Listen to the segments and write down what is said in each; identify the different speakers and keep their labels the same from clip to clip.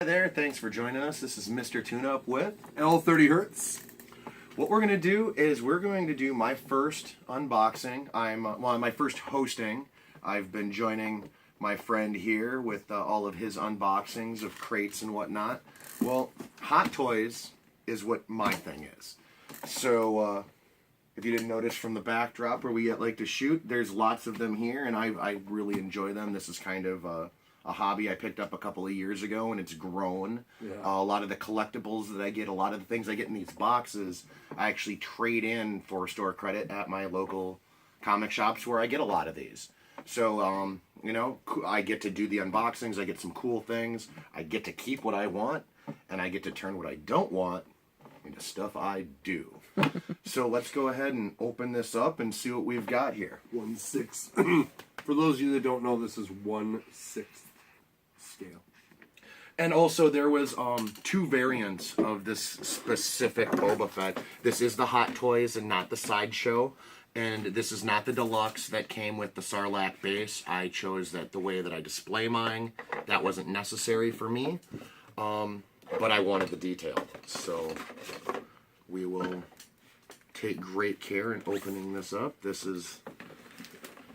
Speaker 1: Hi there, thanks for joining us. This is Mr. Tune-Up with...
Speaker 2: L30 Hertz.
Speaker 1: What we're going to do is we're going to do my first unboxing. My first hosting. I've been joining my friend here with all of his unboxings of crates and whatnot. Well, Hot Toys is what my thing is. So, if you didn't notice from the backdrop where we like to shoot, there's lots of them here, and I really enjoy them. This is kind of a hobby I picked up a couple of years ago, and it's grown.
Speaker 2: Yeah.
Speaker 1: A lot of the collectibles that I get, a lot of the things I get in these boxes, I actually trade in for store credit at my local comic shops where I get a lot of these. So, I get to do the unboxings, I get some cool things, I get to keep what I want, and I get to turn what I don't want into stuff I do. So let's go ahead and open this up and see what we've got here.
Speaker 2: 1/6. For those of you that don't know, this is 1/6 scale.
Speaker 1: And also there was two variants of this specific Boba Fett. This is the Hot Toys and not the Sideshow. And this is not the deluxe that came with the Sarlacc base. I chose that the way that I display mine. That wasn't necessary for me. But I wanted the detail. So we will take great care in opening this up. This is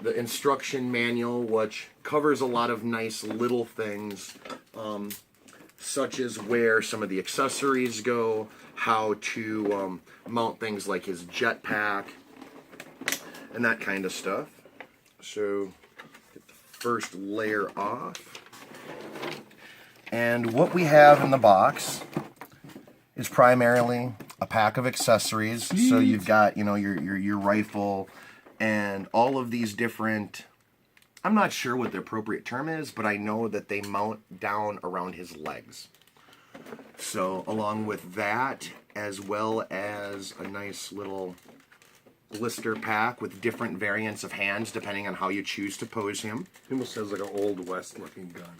Speaker 1: the instruction manual, which covers a lot of nice little things, such as where some of the accessories go, how to mount things like his jetpack, and that kind of stuff. So, get the first layer off. And what we have in the box is primarily a pack of accessories. So you've got, your rifle and all of these different, I'm not sure what the appropriate term is, but I know that they mount down around his legs. So along with that, as well as a nice little blister pack with different variants of hands depending on how you choose to pose him.
Speaker 2: He almost has like an Old West looking gun.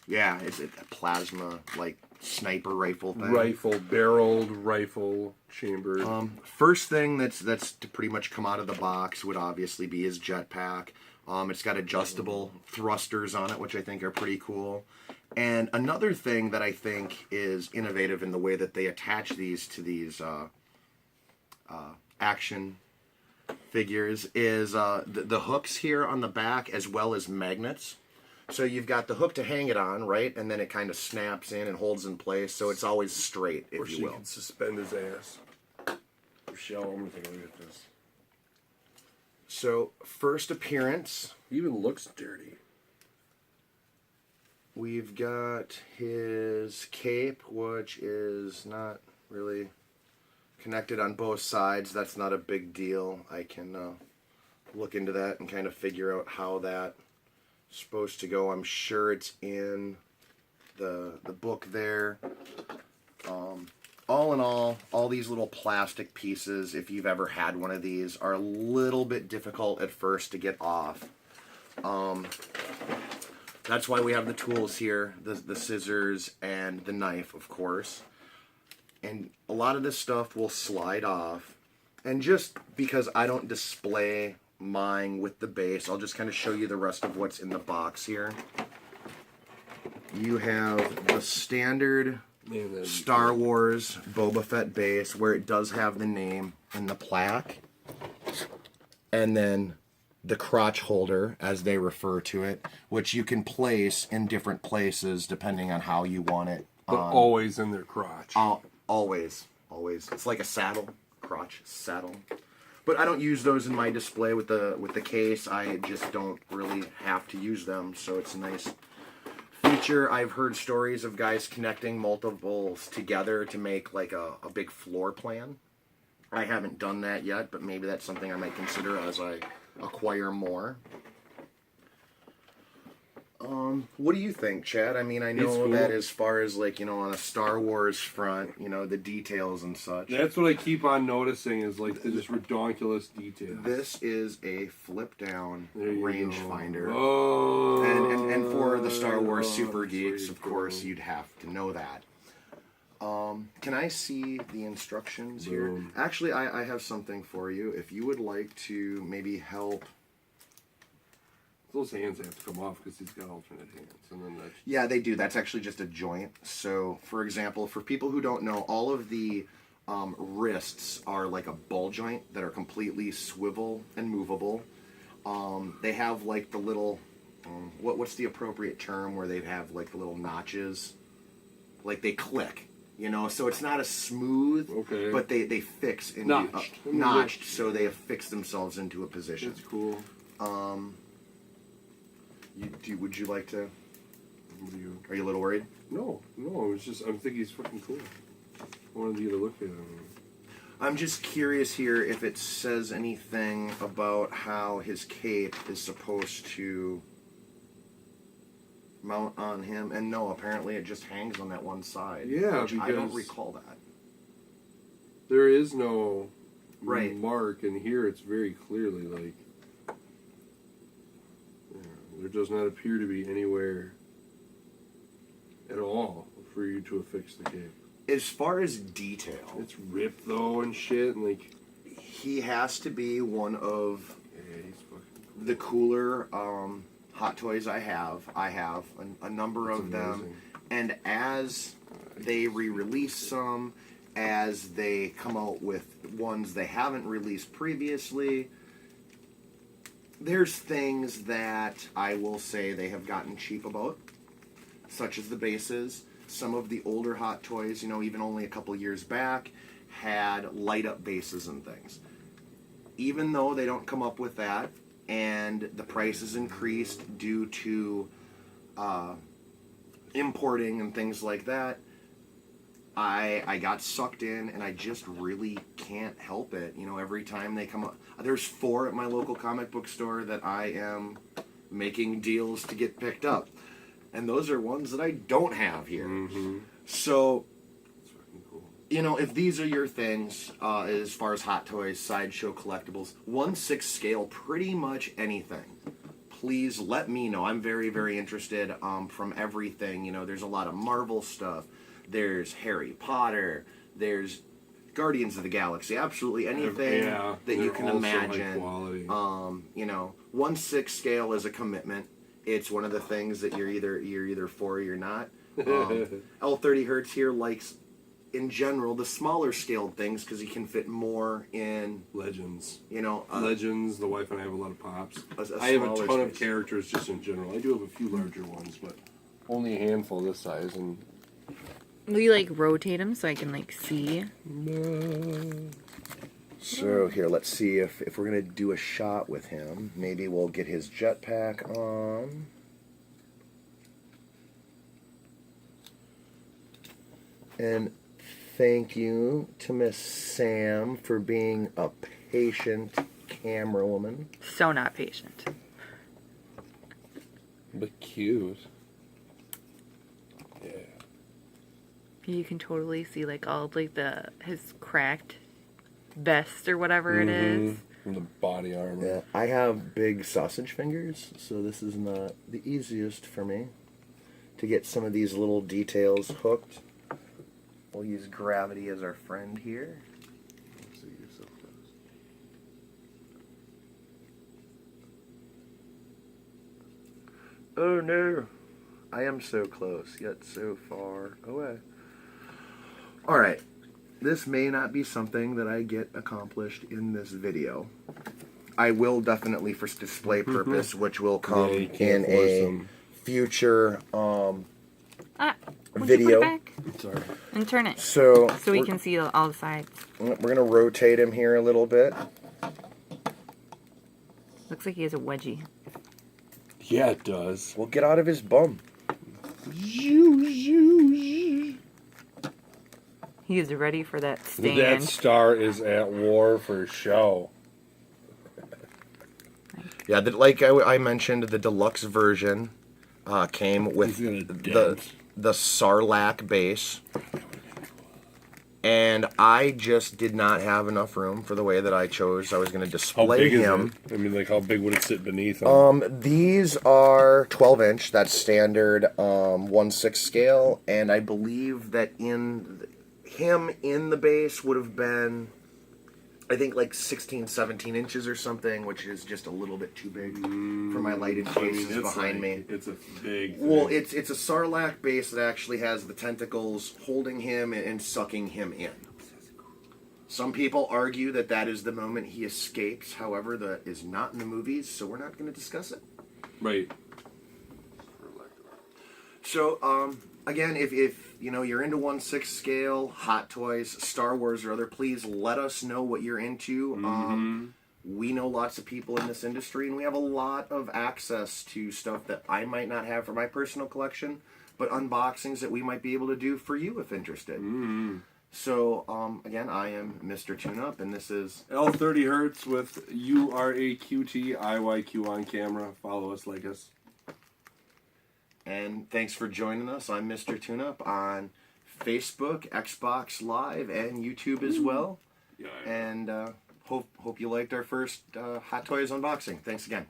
Speaker 1: Yeah, it's a plasma, like, sniper rifle thing.
Speaker 2: Rifle, barreled, rifle, chambered.
Speaker 1: First thing that's to pretty much come out of the box would obviously be his jetpack. It's got adjustable thrusters on it, which I think are pretty cool. And another thing that I think is innovative in the way that they attach these to these action figures is the hooks here on the back as well as magnets. So you've got the hook to hang it on, right? And then it kind of snaps in and holds in place, so it's always straight, if you will.
Speaker 2: Or she can suspend his ass. Michelle, I'm going to take a look at this.
Speaker 1: So, first appearance.
Speaker 2: He even looks dirty.
Speaker 1: We've got his cape, which is not really connected on both sides. That's not a big deal. I can look into that and kind of figure out how that supposed to go. I'm sure it's in the book there. All in all these little plastic pieces, if you've ever had one of these, are a little bit difficult at first to get off. That's why we have the tools here, the scissors and the knife, of course. And a lot of this stuff will slide off. And just because I don't display mine with the base, I'll just kind of show you the rest of what's in the box here. You have the standard Star Wars Boba Fett base where it does have the name and the plaque, and then the crotch holder, as they refer to it, which you can place in different places depending on how you want it.
Speaker 2: But always in their crotch.
Speaker 1: Always. It's like a saddle, crotch saddle. But I don't use those in my display with the case. I just don't really have to use them, so it's a nice feature. I've heard stories of guys connecting multiples together to make like a big floor plan. I haven't done that yet, but maybe that's something I might consider as I acquire more. What do you think, Chad? I mean, I know
Speaker 2: cool.
Speaker 1: that as far as like, on a Star Wars front, the details and such.
Speaker 2: That's what I keep on noticing is like the just redonkulous details.
Speaker 1: This is a flip down rangefinder.
Speaker 2: Oh.
Speaker 1: And for the Star Wars super geeks, of course, you'd have to know that. Can I see the instructions here? Actually, I have something for you. If you would like to maybe help
Speaker 2: those hands have to come off because he's got alternate hands, and then that's
Speaker 1: Yeah, they do. That's actually just a joint. So, for example, for people who don't know, all of the wrists are like a ball joint that are completely swivel and movable. They have like the little, what's the appropriate term where they have like the little notches? Like they click, you know? So it's not a smooth,
Speaker 2: okay,
Speaker 1: but they fix into
Speaker 2: notched,
Speaker 1: notched, so they affix themselves into a position.
Speaker 2: That's cool.
Speaker 1: Would you like to?
Speaker 2: What do you?
Speaker 1: Are you a little worried?
Speaker 2: No. It's just I'm thinking he's fucking cool. I wanted you to look at him.
Speaker 1: I'm just curious here if it says anything about how his cape is supposed to mount on him. And no, apparently it just hangs on that one side.
Speaker 2: Yeah,
Speaker 1: which I don't
Speaker 2: because-
Speaker 1: recall that.
Speaker 2: There is no
Speaker 1: Right.
Speaker 2: mark, and here it's very clearly like there does not appear to be anywhere at all for you to affix the cape.
Speaker 1: As far as detail,
Speaker 2: It's ripped though and shit, and like
Speaker 1: he has to be one of
Speaker 2: yeah, he's fucking
Speaker 1: the cooler Hot Toys I have. I have a number
Speaker 2: That's
Speaker 1: of them.
Speaker 2: amazing.
Speaker 1: And as they re-release some, as they come out with ones they haven't released previously, there's things that I will say they have gotten cheap about, such as the bases. Some of the older Hot Toys, you know, even only a couple years back, had light-up bases and things. Even though they don't come up with that, and the price is increased due to importing and things like that, I got sucked in, and I just really can't help it. You know, every time they come up, there's 4 at my local comic book store that I am making deals to get picked up, and those are ones that I don't have here.
Speaker 2: mm-hmm.
Speaker 1: So,
Speaker 2: It's fucking cool.
Speaker 1: you know, if these are your things, as far as Hot Toys, Sideshow collectibles, 1/6 scale, pretty much anything, please let me know. I'm very, very interested from everything. You know, there's a lot of Marvel stuff. There's Harry Potter. There's Guardians of the Galaxy. Absolutely anything
Speaker 2: Yeah,
Speaker 1: that you
Speaker 2: they're
Speaker 1: can
Speaker 2: also
Speaker 1: imagine.
Speaker 2: high quality.
Speaker 1: You know, 1/6 scale is a commitment. It's one of the things that you're either for or you're not. L30 Hertz here likes, in general, the smaller scaled things because he can fit more in.
Speaker 2: Legends.
Speaker 1: You know,
Speaker 2: Legends. The wife and I have a lot of pops.
Speaker 1: a
Speaker 2: I have a
Speaker 1: smaller
Speaker 2: ton of
Speaker 1: space.
Speaker 2: characters just in general. I do have a few larger ones, but only a handful this size. And
Speaker 3: Will you like rotate them so I can like see?
Speaker 1: So here, let's see if we're gonna do a shot with him. Maybe we'll get his jetpack on. And thank you to Miss Sam for being a patient camera woman.
Speaker 3: So not patient.
Speaker 2: but cute. Yeah.
Speaker 3: You can totally see like all of, like his cracked vest or whatever it is.
Speaker 2: From the body armor.
Speaker 1: Yeah, I have big sausage fingers, so this is not the easiest for me to get some of these little details hooked. We'll use gravity as our friend here.
Speaker 2: So you're so close.
Speaker 1: Oh no, I am so close, yet so far away. Alright, this may not be something that I get accomplished in this video. I will definitely, for display purpose, which will come
Speaker 2: Yeah, you can't
Speaker 1: in
Speaker 2: force
Speaker 1: a
Speaker 2: them.
Speaker 1: future
Speaker 3: Would you
Speaker 1: video.
Speaker 3: put it back
Speaker 2: Sorry.
Speaker 3: and turn it
Speaker 1: So
Speaker 3: we
Speaker 1: we're,
Speaker 3: can see all the sides.
Speaker 1: we're going to rotate him here a little bit.
Speaker 3: Looks like he has a wedgie.
Speaker 2: Yeah, it does.
Speaker 1: We'll get out of his bum.
Speaker 3: He is ready for that
Speaker 2: That
Speaker 3: stand.
Speaker 2: star is at war for show.
Speaker 1: Yeah, like I mentioned, the deluxe version came with
Speaker 2: He's gonna
Speaker 1: the Sarlacc base. And I just did not have enough room for the way that I chose. I was going to
Speaker 2: How
Speaker 1: display
Speaker 2: big is
Speaker 1: him.
Speaker 2: it? I mean, like, how big would it sit beneath him?
Speaker 1: These are 12-inch. That's standard 1/6 scale. And I believe that in the base would have been I think like 16, 17 inches or something, which is just a little bit too big for my lighted cases behind me.
Speaker 2: It's a big
Speaker 1: Well,
Speaker 2: thing.
Speaker 1: it's a Sarlacc base that actually has the tentacles holding him and sucking him in. Some people argue that that is the moment he escapes. However, that is not in the movies, so we're not going to discuss it.
Speaker 2: Right.
Speaker 1: So, again, if you know you're into 1/6 scale, Hot Toys, Star Wars, or other, please let us know what you're into. We know lots of people in this industry, and we have a lot of access to stuff that I might not have for my personal collection, but unboxings that we might be able to do for you if interested. So, again, I am Mr. Tune-Up, and this is
Speaker 2: L30 Hertz with URAQTIYQ on camera. Follow us, like us.
Speaker 1: And thanks for joining us. I'm Mr. Tune-Up on Facebook, Xbox Live, and YouTube as well.
Speaker 2: Yeah.
Speaker 1: And hope you liked our first Hot Toys unboxing. Thanks again.